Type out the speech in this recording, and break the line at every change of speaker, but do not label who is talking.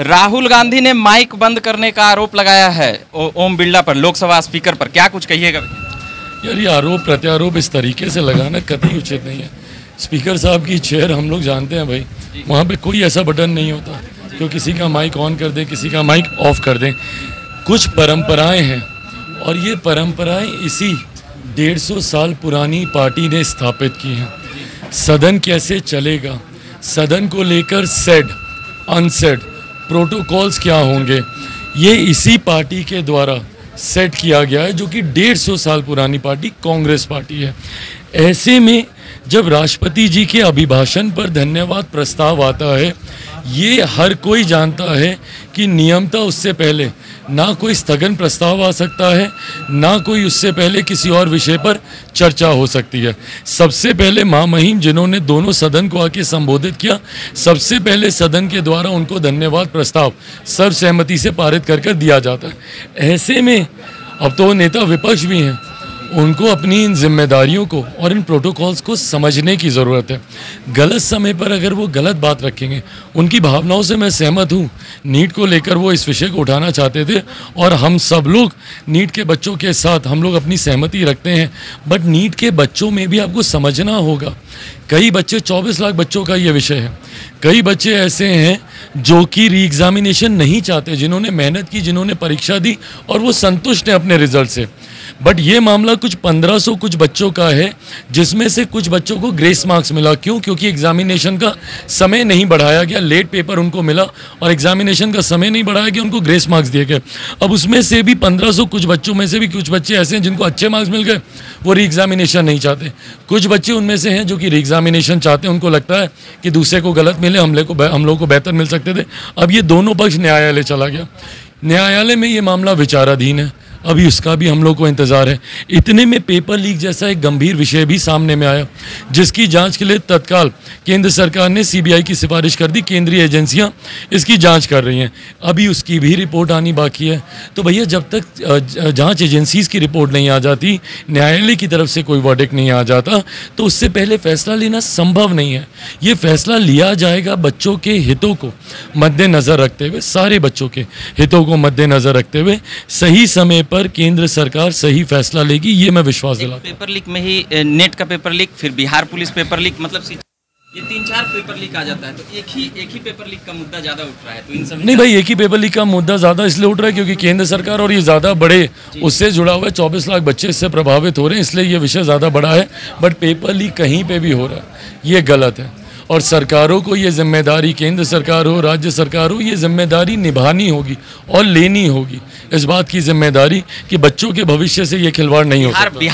राहुल गांधी ने माइक बंद करने का आरोप लगाया है ओम बिरला पर, लोकसभा स्पीकर पर, क्या कुछ कहिएगा?
यार ये आरोप प्रत्यारोप इस तरीके से लगाना कतई उचित नहीं है। स्पीकर साहब की चेयर हम लोग जानते हैं भाई, वहाँ पे कोई ऐसा बटन नहीं होता जो किसी का माइक ऑन कर दे, किसी का माइक ऑफ कर दे। कुछ परंपराएं हैं और ये परंपराएं इसी 150 साल पुरानी पार्टी ने स्थापित की हैं। सदन कैसे चलेगा, सदन को लेकर सेड अनसेड प्रोटोकॉल्स क्या होंगे, ये इसी पार्टी के द्वारा सेट किया गया है, जो कि 150 साल पुरानी पार्टी कांग्रेस पार्टी है। ऐसे में जब राष्ट्रपति जी के अभिभाषण पर धन्यवाद प्रस्ताव आता है, ये हर कोई जानता है कि नियमतः उससे पहले ना कोई स्थगन प्रस्ताव आ सकता है, ना कोई उससे पहले किसी और विषय पर चर्चा हो सकती है। सबसे पहले महामहिम जिन्होंने दोनों सदन को आके संबोधित किया, सबसे पहले सदन के द्वारा उनको धन्यवाद प्रस्ताव सर्वसहमति से पारित कर दिया जाता है। ऐसे में अब तो नेता विपक्ष भी हैं, उनको अपनी इन जिम्मेदारियों को और इन प्रोटोकॉल्स को समझने की ज़रूरत है। गलत समय पर अगर वो गलत बात रखेंगे, उनकी भावनाओं से मैं सहमत हूँ। नीट को लेकर वो इस विषय को उठाना चाहते थे और हम सब लोग नीट के बच्चों के साथ हम लोग अपनी सहमति रखते हैं, बट नीट के बच्चों में भी आपको समझना होगा। कई बच्चे, 24 लाख बच्चों का ये विषय है, कई बच्चे ऐसे हैं जो कि री एग्जामिनेशन नहीं चाहते, जिन्होंने मेहनत की, जिन्होंने परीक्षा दी और वो संतुष्ट हैं अपने रिजल्ट से। बट ये मामला कुछ 1500 कुछ बच्चों का है, जिसमें से कुछ बच्चों को ग्रेस मार्क्स मिला। क्यों? क्योंकि एग्जामिनेशन का समय नहीं बढ़ाया गया, लेट पेपर उनको मिला और एग्जामिनेशन का समय नहीं बढ़ाया गया, उनको ग्रेस मार्क्स दिए गए। अब उसमें से भी 1500 कुछ बच्चों में से भी कुछ बच्चे ऐसे हैं जिनको अच्छे मार्क्स मिल गए, वो री एग्जामिनेशन नहीं चाहते। कुछ बच्चे उनमें से हैं जो कि री एग्जामिनेशन चाहते हैं, उनको लगता है कि दूसरे को गलत मिले, हम लोग को बेहतर मिल सकते थे। अब ये दोनों पक्ष न्यायालय चला गया, न्यायालय में ये मामला विचाराधीन है, अभी उसका भी हम लोग को इंतज़ार है। इतने में पेपर लीक जैसा एक गंभीर विषय भी सामने में आया, जिसकी जांच के लिए तत्काल केंद्र सरकार ने सीबीआई की सिफारिश कर दी। केंद्रीय एजेंसियां इसकी जांच कर रही हैं, अभी उसकी भी रिपोर्ट आनी बाकी है। तो भैया, जब तक जांच एजेंसीज की रिपोर्ट नहीं आ जाती, न्यायालय की तरफ से कोई वर्डिक्ट नहीं आ जाता, तो उससे पहले फैसला लेना संभव नहीं है। ये फैसला लिया जाएगा बच्चों के हितों को मद्देनज़र रखते हुए, सारे बच्चों के हितों को मद्देनज़र रखते हुए सही समय पर केंद्र सरकार सही फैसला लेगी, ये मैं विश्वास दिलाता हूं।
पेपर लीक में ही नेट का पेपर लीक, फिर बिहार पुलिस पेपर लीक, मतलब ये 3-4 पेपर लीक आ जाता है, तो एक ही पेपर लीक का मुद्दा ज़्यादा उठ रहा है। तो इन सब
नहीं भाई, एक ही पेपर लीक का मुद्दा ज़्यादा इसलिए उठ रहा है क्योंकि केंद्र सरकार और ये ज़्यादा बड़े उससे जुड़ा हुआ है। 24 लाख बच्चे इससे प्रभावित हो रहे हैं, इसलिए ये विषय ज़्यादा बड़ा है। बट पेपर लीक कहीं पर भी हो रहा है, ये गलत है और सरकारों को ये जिम्मेदारी, केंद्र सरकार हो, राज्य सरकार हो, ये जिम्मेदारी निभानी होगी और लेनी होगी। इस बात की जिम्मेदारी कि बच्चों के भविष्य से ये खिलवाड़ नहीं हो सकता।